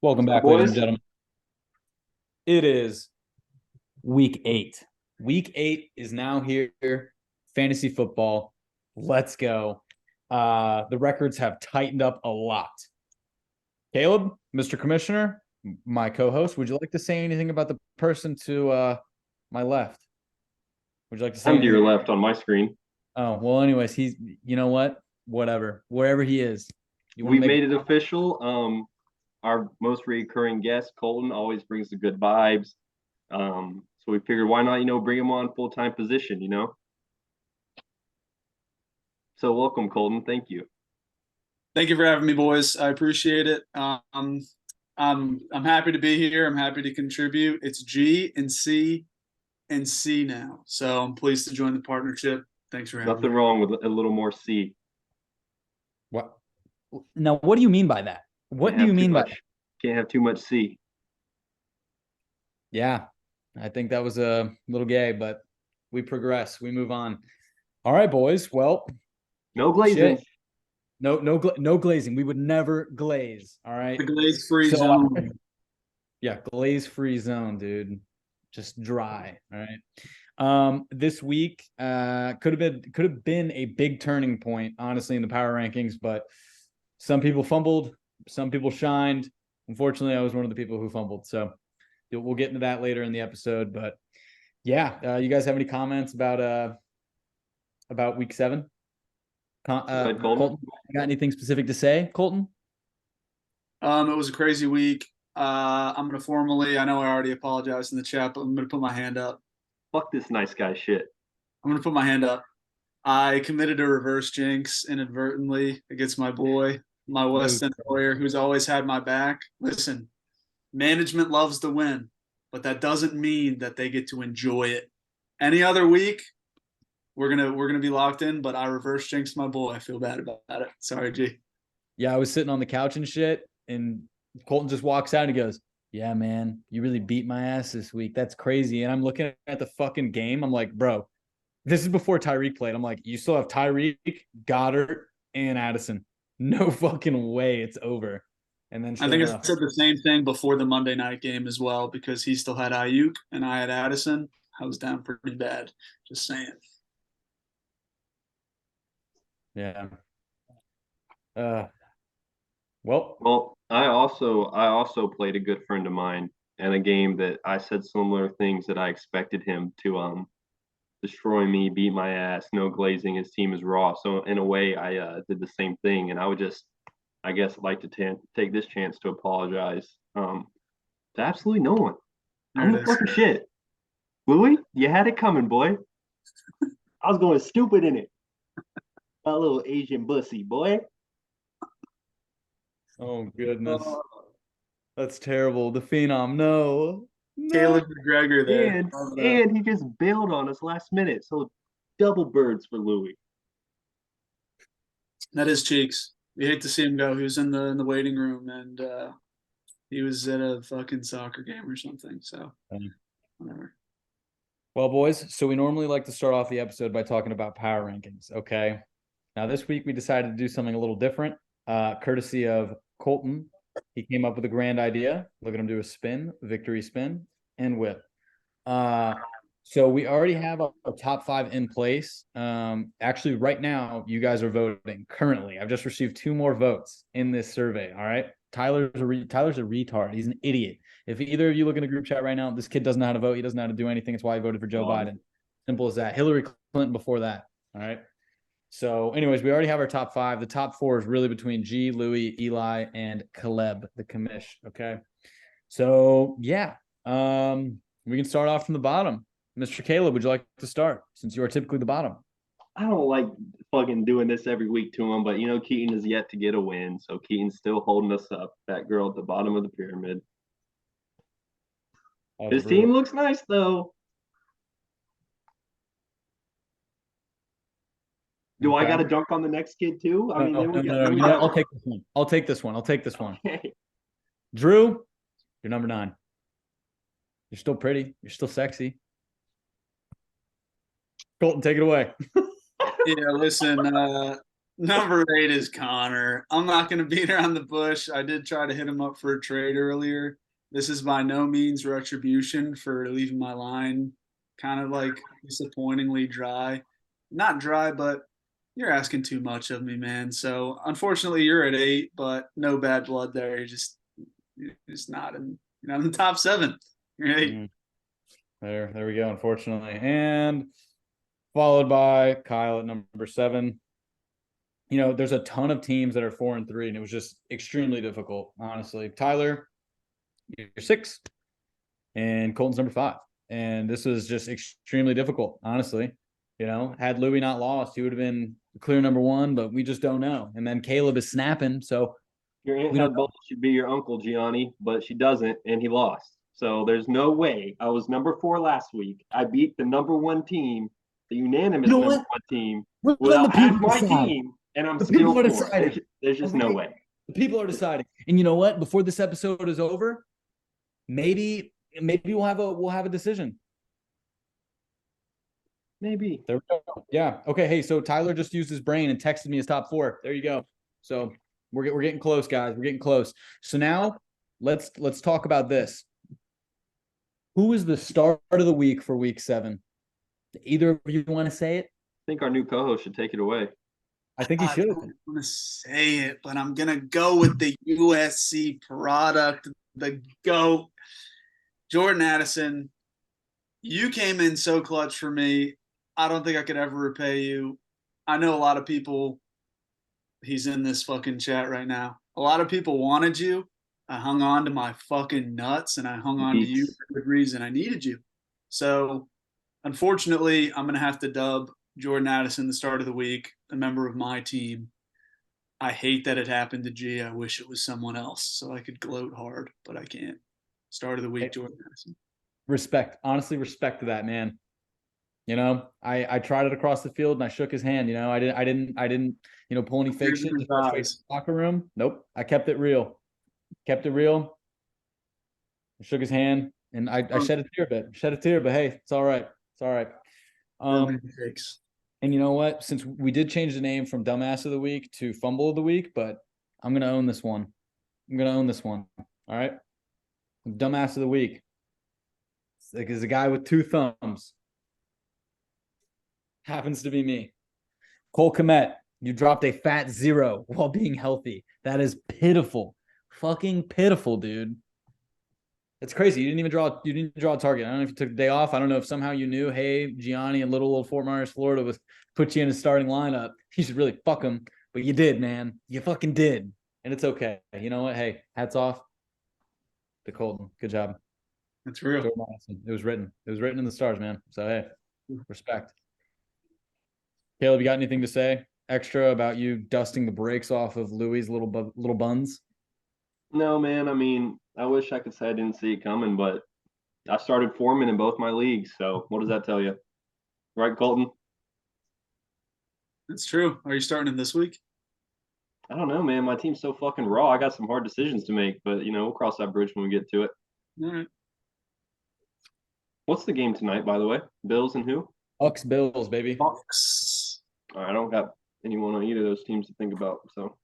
Welcome back, ladies and Boys, gentlemen. It is week 8. Week 8 is now here. Fantasy football. Let's go. The records have tightened up a lot. Caleb, Mr. Commissioner, my co-host, would you like to say anything about the person to my left? Would you like to say I'm to anything? your left on my screen. Oh, well, anyways, you know what? Whatever. Wherever he is. You want to We've make made it official. Our most recurring guest, Colton, always brings the good vibes. So we figured why not, bring him on full-time position. So welcome, Colton. Thank you. Thank you for having me, boys. I appreciate it. I'm happy to be here. I'm happy to contribute. It's GNC and C now, so I'm pleased to join the partnership. Thanks for having Nothing me. wrong with a little more C. what? Now, what do you mean by that? What Can't do you have too mean by much. Can't have too much C. Yeah, I think that was a little gay, but we progress. We move on. All right, boys. Well, No glazing. shit. No glazing. We would never glaze. All right. The glaze-free So, zone. yeah, glaze-free zone, dude. Just dry. All right. This week could have been a big turning point, honestly, in the power rankings, but some people fumbled, some people shined. Unfortunately, I was one of the people who fumbled. So we'll get into that later in the episode. But yeah, you guys have any comments about week 7? Go ahead, Colton. Colton, you got anything specific to say, Colton? It was a crazy week. I'm gonna formally. I know I already apologized in the chat, but I'm gonna put my hand up. Fuck this nice guy shit. I'm gonna put my hand up. I committed a reverse jinx inadvertently against my boy, my West End lawyer, who's always had my back. Listen, management loves to win, but that doesn't mean that they get to enjoy it. Any other week, we're gonna be locked in, but I reverse jinxed my boy. I feel bad about it. Sorry, G. Yeah, I was sitting on the couch and shit, and Colton just walks out and he goes, "Yeah, man, you really beat my ass this week. That's crazy." And I'm looking at the fucking game. I'm like, bro, this is before Tyreek played. I'm like, you still have Tyreek, Goddard, and Addison. No fucking way it's over. And then I sure think I enough, said the same thing before the Monday night game as well because he still had Ayuk and I had Addison. I was down pretty bad. Just saying. yeah. Uh, well, Well, I also played a good friend of mine in a game that I said similar things that I expected him to destroy me, beat my ass, no glazing. His team is raw. So in a way, I did the same thing, and I would just, I guess, like to take this chance to apologize to absolutely no one. There I'm it the is. fucking shit. Louis, you had it coming, boy. I was going stupid in it. A little Asian bussy, boy. oh goodness, that's terrible. The Phenom, no, no. Caleb McGregor there. And he just bailed on us last minute. So double birds for Louis. That is Cheeks. You hate to see him go. He was in the waiting room and he was at a fucking soccer game or something. So whatever. Well, boys, so we normally like to start off the episode by talking about power rankings. Okay. Now, this week we decided to do something a little different, courtesy of Colton. He came up with a grand idea. Look at him do a spin, victory spin, and whip. So we already have a top 5 in place. Actually, right now, you guys are voting currently. I've just received 2 more votes in this survey. All right. Tyler's a retard. He's an idiot. If either of you look in the group chat right now, this kid doesn't know how to vote. He doesn't know how to do anything. It's why he voted for Joe Biden. Simple as that. Hillary Clinton before that. All right. So, anyways, we already have our top 5. The top 4 is really between G, Louis, Eli, and Caleb, the commish. Okay. So, yeah. We can start off from the bottom. Mr. Caleb, would you like to start since you are typically the bottom? I don't like fucking doing this every week to him, but Keaton is yet to get a win. So Keaton's still holding us up. That girl at the bottom of the pyramid. His team looks nice though. Do I got to dunk on the next kid too? I mean, no. I'll take this one. I'll take this one. Okay. Drew, you're number 9. You're still pretty. You're still sexy. Colton, take it away. Yeah, listen, Number 8 is Connor. I'm not going to beat around the bush. I did try to hit him up for a trade earlier. This is by no means retribution for leaving my line kind of like disappointingly dry. Not dry, but you're asking too much of me, man. So unfortunately, you're at 8, but no bad blood there. You're just not in the top 7. You're at 8. There we go. Unfortunately, and followed by Kyle at number 7. There's a ton of teams that are 4-3, and it was just extremely difficult, honestly. Tyler, you're 6, and Colton's number 5, and this was just extremely difficult, honestly. Had Louis not lost, he would have been clear number 1, but we just don't know. And then Caleb is snapping, so your aunt had both should be your uncle, Gianni, but she doesn't, and he lost. So there's no way. I was number 4 last week. I beat the number 1 team, the unanimous number 1 team, without half my team, and I'm still 4th. There's just no way. The people are deciding. And you know what? Before this episode is over, maybe we'll have a decision. Maybe. There we go. Yeah. Okay. Hey, so Tyler just used his brain and texted me his top 4. There you go. So we're getting close, guys. We're getting close. So now let's talk about this. Who is the start of the week for week 7? Either of you want to say it? I think our new co-host should take it away. I think he should. I don't want to say it, but I'm going to go with the USC product, the GOAT, Jordan Addison. You came in so clutch for me. I don't think I could ever repay you. I know a lot of people, he's in this fucking chat right now. A lot of people wanted you. I hung on to my fucking nuts, and I hung on to you for good reason. I needed you. So, unfortunately, I'm going to have to dub Jordan Addison the start of the week, a member of my team. I hate that it happened to G. I wish it was someone else so I could gloat hard, but I can't. Start of the week, Jordan Addison. Respect. Honestly, respect to that, man. I tried it across the field and I shook his hand. I didn't, pull any fake shit in the locker room. Nope. I kept it real. I shook his hand and I shed a tear, but hey, it's all right. It's all right. And you know what? Since we did change the name from Dumbass of the Week to Fumble of the Week, but I'm going to own this one. All right. Dumbass of the Week. Is a guy with 2 thumbs. Happens to be me. Cole Kmet, you dropped a fat 0 while being healthy. That is pitiful. Fucking pitiful, dude. It's crazy. You didn't draw a target. I don't know if you took the day off. I don't know if somehow you knew, hey, Gianni in little old Fort Myers, Florida was put you in a starting lineup. You should really fuck him. But you did, man. You fucking did. And it's okay. You know what? Hey, hats off to Colton. Good job. That's real. It was written. It was written in the stars, man. So, hey, respect. Caleb, you got anything to say extra about you dusting the brakes off of Louis' little buns? No, man. I mean, I wish I could say I didn't see it coming, but I started Foreman in both my leagues. So what does that tell you? Right, Colton? That's true. Are you starting him this week? I don't know, man. My team's so fucking raw. I got some hard decisions to make, but, we'll cross that bridge when we get to it. All right. What's the game tonight, by the way? Bills and who? Bucks, Bills, baby. Bucks. I don't got anyone on either of those teams to think about. So,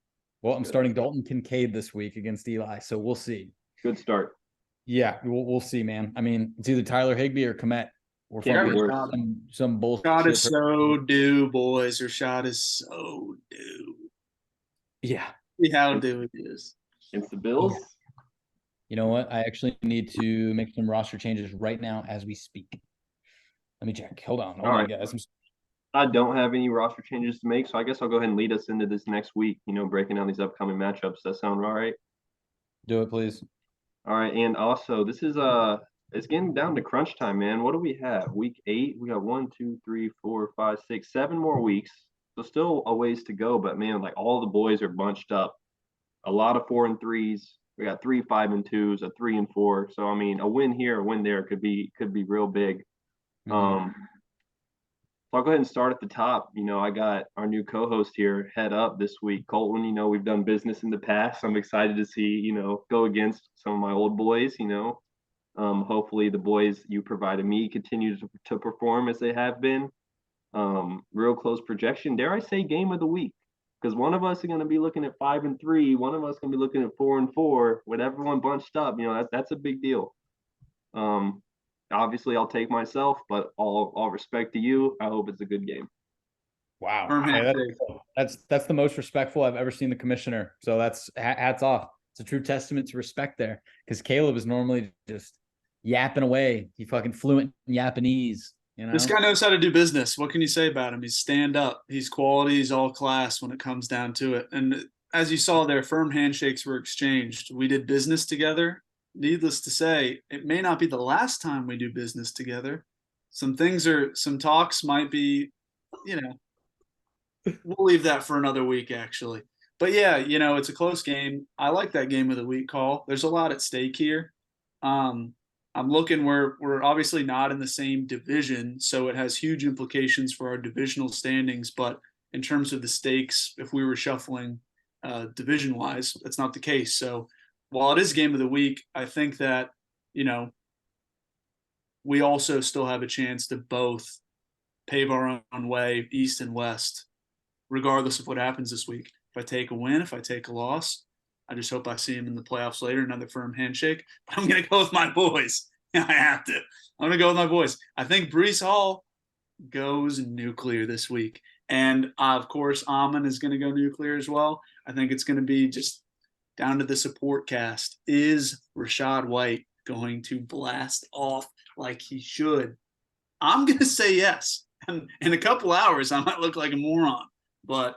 well, I'm starting Dalton Kincaid this week against Eli, so we'll see. Good start. Yeah, we'll see, man. I mean, it's either Tyler Higbee or Kmet. Or some bullshit. Rashad is so due, boys. Rashad is so due. Yeah. See how due it is. Against the Bills? You know what? I actually need to make some roster changes right now as we speak. Let me check. Hold on, right. guys. I don't have any roster changes to make, so I guess I'll go ahead and lead us into this next week, breaking down these upcoming matchups. Does that sound all right? Do it, please. All right, and also this is it's getting down to crunch time, man. What do we have? Week 8. We got 1, 2, 3, 4, 5, 6, 7 more weeks. So still a ways to go, but man, like all the boys are bunched up. A lot of 4 and 3s. We got 3 5 and 2s, a 3 and 4. So I mean, a win here, a win there could be real big. Mm-hmm. So I'll go ahead and start at the top. I got our new co-host here head up this week. Colton, we've done business in the past. I'm excited to see, go against some of my old boys, hopefully the boys you provided me continue to perform as they have been. Real close projection. Dare I say game of the week? because one of us is going to be looking at 5-3, one of us going to be looking at 4-4 with everyone bunched up. That's a big deal. Obviously, I'll take myself, but all respect to you. I hope it's a good game. Wow. Firm Hey, handshake. that's the most respectful I've ever seen the commissioner. So that's hats off. It's a true testament to respect there, because Caleb is normally just yapping away. He fucking fluent in Japanese. This guy knows how to do business. What can you say about him? He's stand up. He's quality. He's all class when it comes down to it. And as you saw there, firm handshakes were exchanged. We did business together. Needless to say, it may not be the last time we do business together. Some talks might be, we'll leave that for another week, actually. But yeah, it's a close game. I like that game of the week call. There's a lot at stake here. I'm looking, we're obviously not in the same division, so it has huge implications for our divisional standings. But in terms of the stakes, if we were shuffling division wise, that's not the case. So while it is game of the week, I think that, we also still have a chance to both pave our own way, east and west, regardless of what happens this week. If I take a win, if I take a loss, I just hope I see him in the playoffs later, another firm handshake. But I'm going to go with my boys. I have to. I'm going to go with my boys. I think Brees Hall goes nuclear this week. And, of course, Amon is going to go nuclear as well. I think it's going to be just down to the support cast. Is Rachaad White going to blast off like he should? I'm going to say yes. And in a couple hours, I might look like a moron. But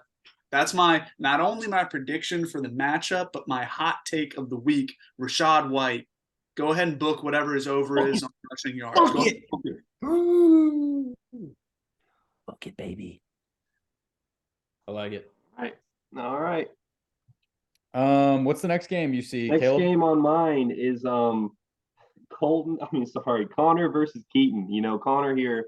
that's not only my prediction for the matchup, but my hot take of the week. Rachaad White, go ahead and book whatever his over is on rushing yards. Book it. Ooh. Book it, baby. I like it. All right. What's the next game you see, Next Caleb? game on mine is Connor versus Keaton. Connor here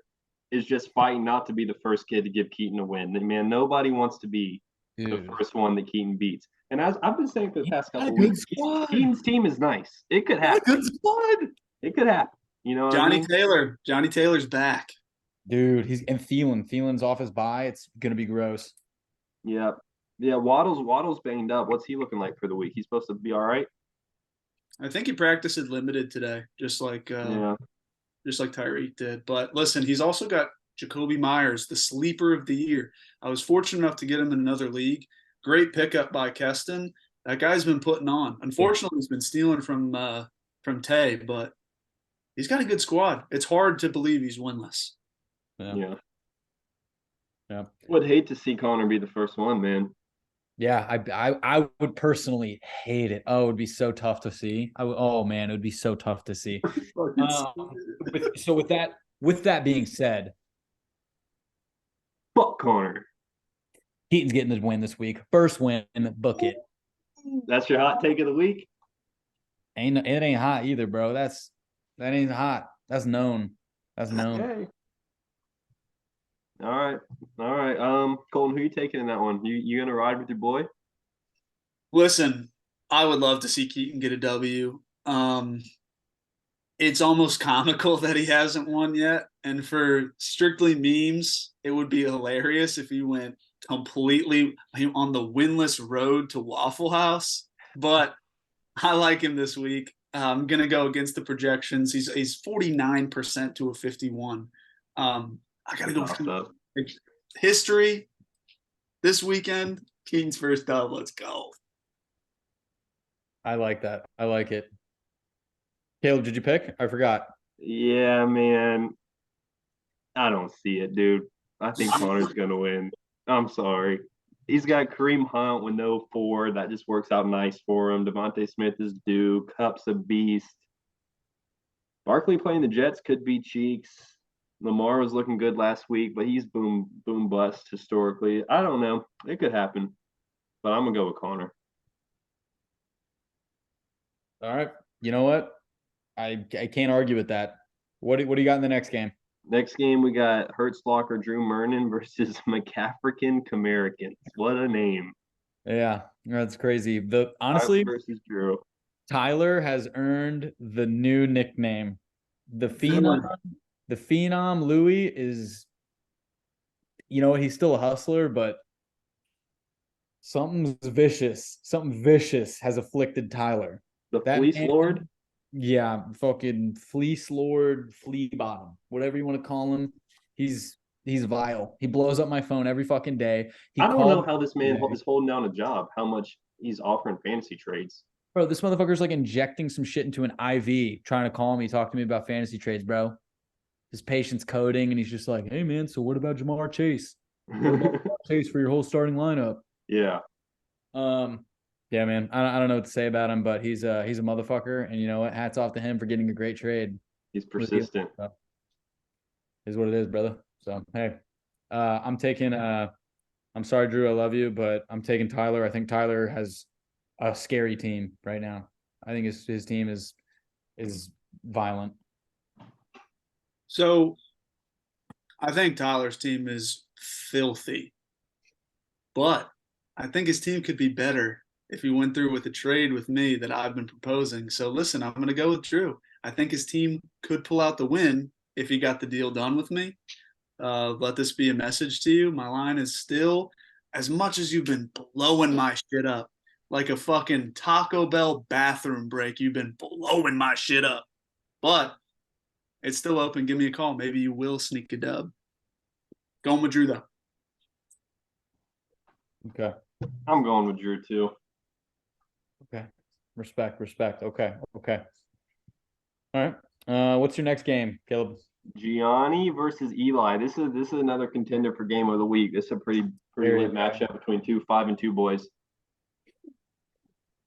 is just fighting not to be the first kid to give Keaton a win. Man, nobody wants to be the first one that Keaton beats. And as I've been saying for the past couple of weeks, Keaton's team is nice. It could happen. Good squad. It could happen. You know what Johnny I mean? Taylor. Johnny Taylor's back. Dude, Thielen's off his bye. It's gonna be gross. Yeah. Yeah, Waddle's banged up. What's he looking like for the week? He's supposed to be all right? I think he practiced limited today, just like Tyreek did. But listen, he's also got Jacoby Myers, the sleeper of the year. I was fortunate enough to get him in another league. Great pickup by Keston. That guy's been putting on. Unfortunately, he's been stealing from Tay, but he's got a good squad. It's hard to believe he's winless. Yeah. Yeah. Would hate to see Connor be the first one, man. Yeah, I would personally hate it. Oh, it would be so tough to see. Oh man, it would be so tough to see. So with that being said, fuck Connor. Keaton's getting the win this week. First win, book it. That's your hot take of the week? It ain't hot either, bro. That ain't hot. That's known. Okay. All right. Colton, who you taking in that one? You gonna ride with your boy? Listen, I would love to see Keaton get a W. It's almost comical that he hasn't won yet. And for strictly memes, it would be hilarious if he went completely on the winless road to Waffle House. But I like him this week. I'm gonna go against the projections. He's 49% to a 51. I gotta go history this weekend. Keaton's first dub. Let's go. I like that. I like it. Caleb, did you pick? I forgot. Yeah, man. I don't see it, dude. I think Connor's gonna win. I'm sorry. He's got Kareem Hunt with no 4. That just works out nice for him. Devontae Smith is due. Cup's a beast. Barkley playing the Jets could be cheeks. Lamar was looking good last week, but he's boom bust historically. I don't know. It could happen, but I'm gonna go with Connor. All right. You know what? I can't argue with that. What do you got in the next game? Next game we got Hertzlocker Drew Mernon versus McAfrican Camericans. What a name! Yeah, that's crazy. Honestly, versus Drew. Tyler has earned the new nickname. The Phenom Louis is, he's still a hustler, but Something vicious has afflicted Tyler. The That Fleece man- Lord. Yeah, fucking fleece lord, flea bottom, whatever you want to call him. He's vile. He blows up my phone every fucking day. He I don't know called how this man today. is holding down a job. How much he's offering fantasy trades. Bro, this motherfucker's like injecting some shit into an IV, trying to call me, talk to me about fantasy trades, bro. His patient's coding, and he's just like, "Hey, man, so what about Jamar Chase? What about Jamar Chase for your whole starting lineup?" Yeah. Yeah, man. I don't know what to say about him, but he's a motherfucker, and you know what? Hats off to him for getting a great trade. He's persistent. Is what it is, brother. So hey, I'm taking. I'm sorry, Drew. I love you, but I'm taking Tyler. I think Tyler has a scary team right now. I think his team is violent. So I think Tyler's team is filthy, but I think his team could be better if he went through with a trade with me that I've been proposing. So listen, I'm going to go with Drew. I think his team could pull out the win if he got the deal done with me. Let this be a message to you. My line is still, as much as you've been blowing my shit up like a fucking Taco Bell bathroom break, you've been blowing my shit up. But it's still open. Give me a call. Maybe you will sneak a dub. Going with Drew, though. Okay. I'm going with Drew too. Okay. Respect. Okay. All right. What's your next game, Caleb? Gianni versus Eli. This is another contender for game of the week. This is a pretty lit matchup between 5-2 boys.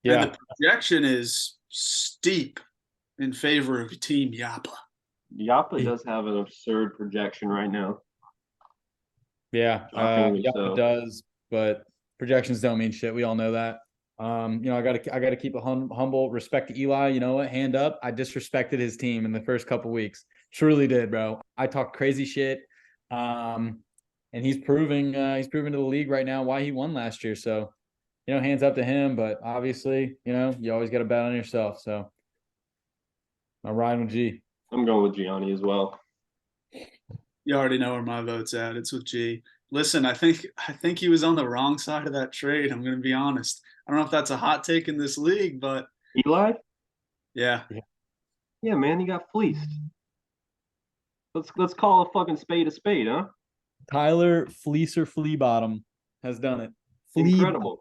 Yeah. And the projection is steep in favor of Team Yappa. Yappa does have an absurd projection right now. Yeah, Yappa does, but projections don't mean shit. We all know that. I gotta keep a humble respect to Eli. You know what? Hand up. I disrespected his team in the first couple weeks. Truly did, bro. I talked crazy shit. And he's proving to the league right now why he won last year. So, hands up to him. But obviously, you always got to bet on yourself. So, I'm riding with G. I'm going with Gianni as well. You already know where my vote's at. It's with G. Listen, I think he was on the wrong side of that trade. I'm going to be honest. I don't know if that's a hot take in this league, but Eli? Yeah, man, he got fleeced. Let's call a fucking spade, huh? Tyler Fleecer Fleabottom has done it. Incredible.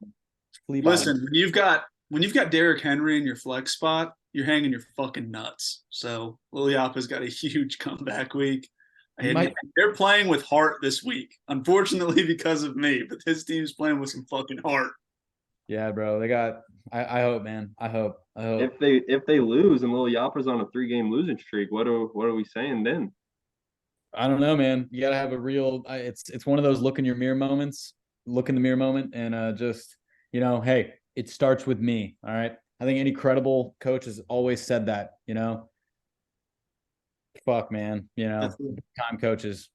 Listen, when you've got Derrick Henry in your flex spot, you're hanging your fucking nuts. So Liliapa's got a huge comeback week. And they're playing with heart this week, unfortunately because of me. But his team's playing with some fucking heart. Yeah, bro. They got. I hope, man. I hope. If they lose and Lil Yappa's on a 3-game losing streak, what are we saying then? I don't know, man. You gotta have a real. It's one of those look in your mirror moments. Look in the mirror moment, and just hey, it starts with me. All right. I think any credible coach has always said that. Fuck, man. Time coaches,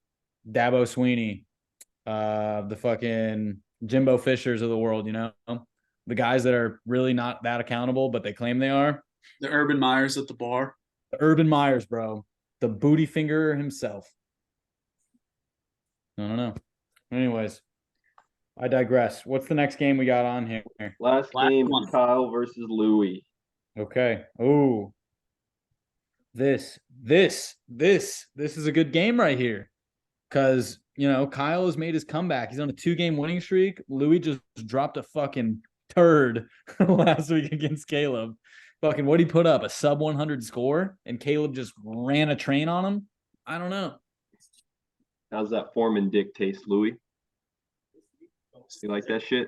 Dabo Sweeney, the fucking Jimbo Fishers of the world. The guys that are really not that accountable, but they claim they are. The Urban Meyers at the bar. The Urban Meyers, bro. The booty finger himself. I don't know. Anyways, I digress. What's the next game we got on here? Last game, Kyle versus Louie. Okay. Oh, this is a good game right here. Because, Kyle has made his comeback. He's on a 2-game winning streak. Louis just dropped a fucking turd last week against Caleb. Fucking what he put up? A sub 100 score? And Caleb just ran a train on him? I don't know. How's that Foreman dick taste, Louis? You like that shit?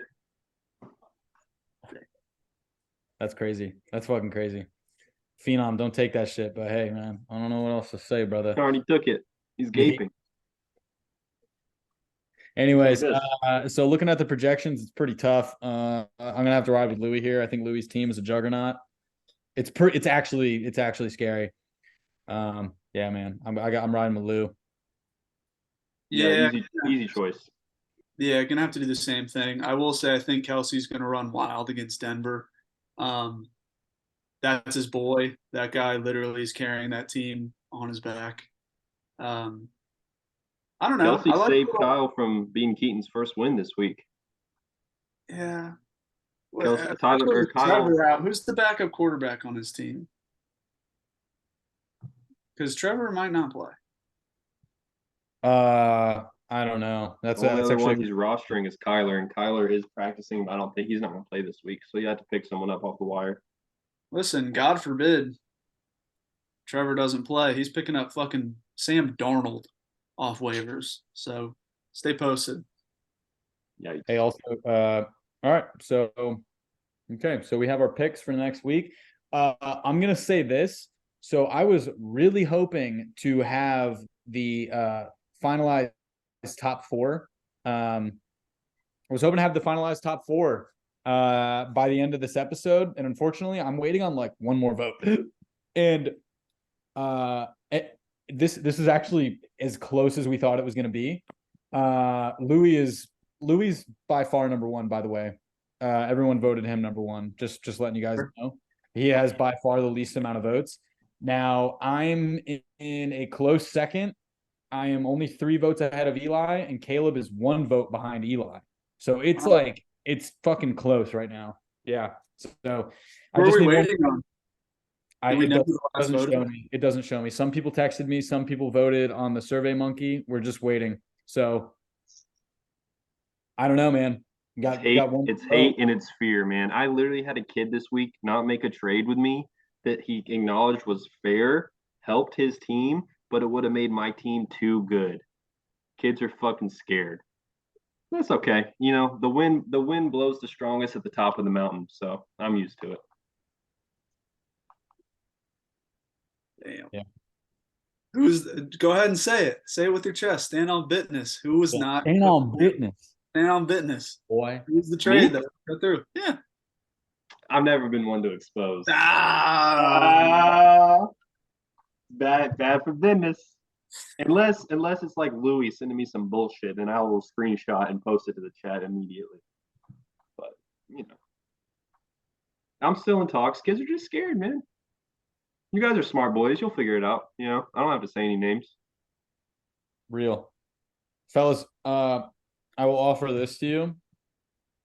That's crazy. That's fucking crazy. Phenom, don't take that shit. But hey, man, I don't know what else to say, brother. He already took it. He's gaping. Anyways, so looking at the projections, it's pretty tough. I'm gonna have to ride with Louis here. I think Louis' team is a juggernaut. It's actually scary. Yeah, man, I'm riding with Lou. Yeah, easy choice. Yeah, gonna have to do the same thing. I will say I think Kelsey's gonna run wild against Denver. That's his boy. That guy literally is carrying that team on his back. I don't know. Kelsey saved Kyle from being Keaton's first win this week. Yeah. Tyler or Kyle. Trevor out. Who's the backup quarterback on his team? Because Trevor might not play. I don't know. That's The only that's other one actually he's rostering is Kyler, and Kyler is practicing, but I don't think he's not going to play this week. So you have to pick someone up off the wire. Listen, God forbid Trevor doesn't play. He's picking up fucking Sam Darnold off waivers. So stay posted. Yeah. hey also all right. So okay, so we have our picks for next week. I'm gonna say this. So I was really hoping to have the finalized top four. I was hoping to have the finalized top four by the end of this episode, and unfortunately, I'm waiting on like one more vote. And this is actually as close as we thought it was going to be. Louis by far number one, by the way. Everyone voted him number one. Just letting you guys know. He has by far the least amount of votes. Now I'm in a close second. I am only 3 votes ahead of Eli, and Caleb is 1 vote behind Eli. So it's like it's fucking close right now. Yeah. So I Who just are we need waiting on? doesn't show me. It doesn't show me. Some people texted me. Some people voted on the Survey Monkey. We're just waiting. So I don't know, man. Got one. It's hate and it's fear, man. I literally had a kid this week not make a trade with me that he acknowledged was fair, helped his team, but it would have made my team too good. Kids are fucking scared. That's okay. You know, the wind blows the strongest at the top of the mountain, so I'm used to it. Damn. Yeah. Go ahead and say it. Say it with your chest. Stand on business. Who was not? Stand on business, Stand on business. boy. Who's the trade that go through? Yeah. I've never been one to expose. Ah. Bad for business. Unless it's like Louis sending me some bullshit, and I will screenshot and post it to the chat immediately. But you know, I'm still in talks. Kids are just scared, man. You guys are smart boys. You'll figure it out. You know, I don't have to say any names. Real. Fellas, I will offer this to you.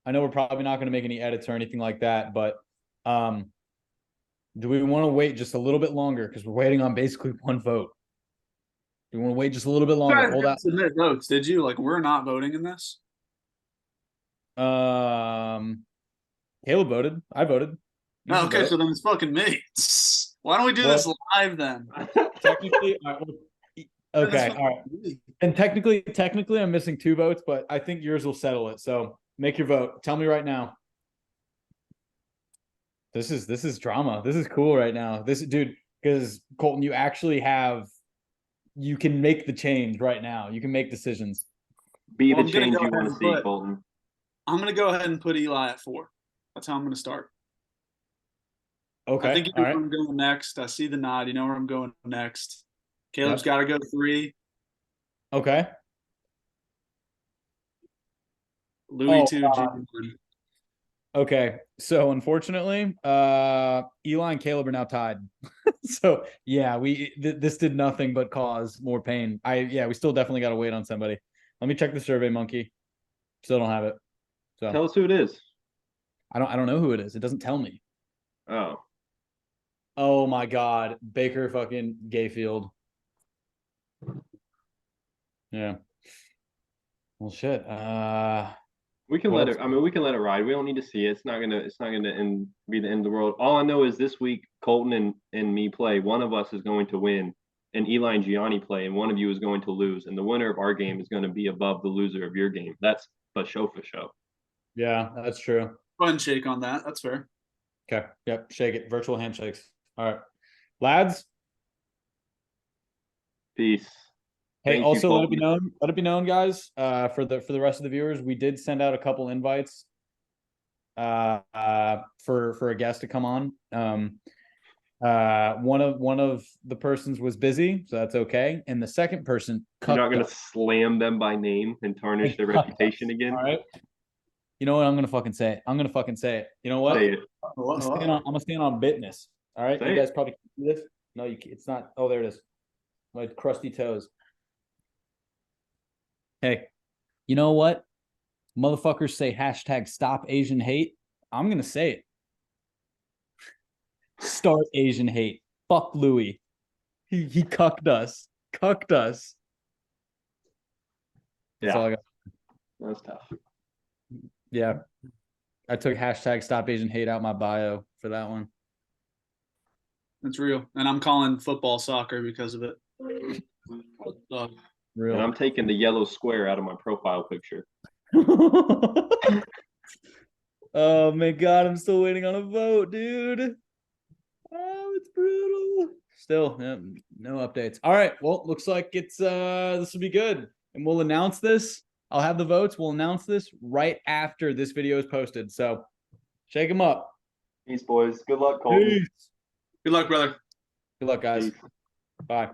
I know we're probably not going to make any edits or anything like that, but do we want to wait just a little bit longer? Because we're waiting on basically 1 vote. Do we want to wait just a little bit longer? Hold out. Submit votes. Did you? Like, we're not voting in this. Caleb voted. I voted. Oh, okay, so then it's fucking me. Why don't we do this live then? Technically, okay, all right. And technically, I'm missing 2 votes, but I think yours will settle it. So make your vote. Tell me right now. This is drama. This is cool right now. This dude, because Colton, you can make the change right now. You can make decisions. Be the change you want to see, Colton. I'm gonna go ahead and put Eli at 4. That's how I'm gonna start. Okay. I think you know where I'm going next. I see the nod. You know where I'm going next. Caleb's got to go 3. Okay. Louis 2. Okay. So unfortunately, Eli and Caleb are now tied. So yeah, this did nothing but cause more pain. We still definitely got to wait on somebody. Let me check the Survey Monkey. Still don't have it. So tell us who it is. I don't know who it is. It doesn't tell me. Oh. Oh my God, Baker fucking Gayfield. Yeah. Well, shit. We can let it. I mean, we can let it ride. We don't need to see it. It's not gonna be the end of the world. All I know is this week, Colton and me play. One of us is going to win, and Eli and Gianni play, and one of you is going to lose. And the winner of our game is going to be above the loser of your game. That's for show. Yeah, that's true. Go ahead and shake on that. That's fair. Okay. Yep. Shake it. Virtual handshakes. All right, lads. Peace. Hey, Thank also you, let it be known, guys. For the rest of the viewers, we did send out a couple invites. For a guest to come on. One of the persons was busy, so that's okay. And the second person, you're not gonna slam them by name and tarnish their reputation again. All right. You know what? I'm gonna fucking say it. I'm gonna fucking say it. You know what? Say it. I'm gonna stand on bitness. All right. Say you guys probably can't see this. No, it's not. Oh, there it is. My crusty toes. Hey, you know what? Motherfuckers say hashtag stop Asian hate. I'm going to say it. Start Asian hate. Fuck Louis. He cucked us. Cucked us. That's all I got. That's tough. Yeah. I took hashtag stop Asian hate out my bio for that one. That's real. And I'm calling football soccer because of it. Real. And I'm taking the yellow square out of my profile picture. Oh my God, I'm still waiting on a vote, dude. Oh, it's brutal. Still, yeah, no updates. All right. Well, looks like it's this will be good. And we'll announce this. I'll have the votes. We'll announce this right after this video is posted. So shake them up. Peace, boys. Good luck, Colton. Peace. Good luck, brother. Good luck, guys. Peace. Bye.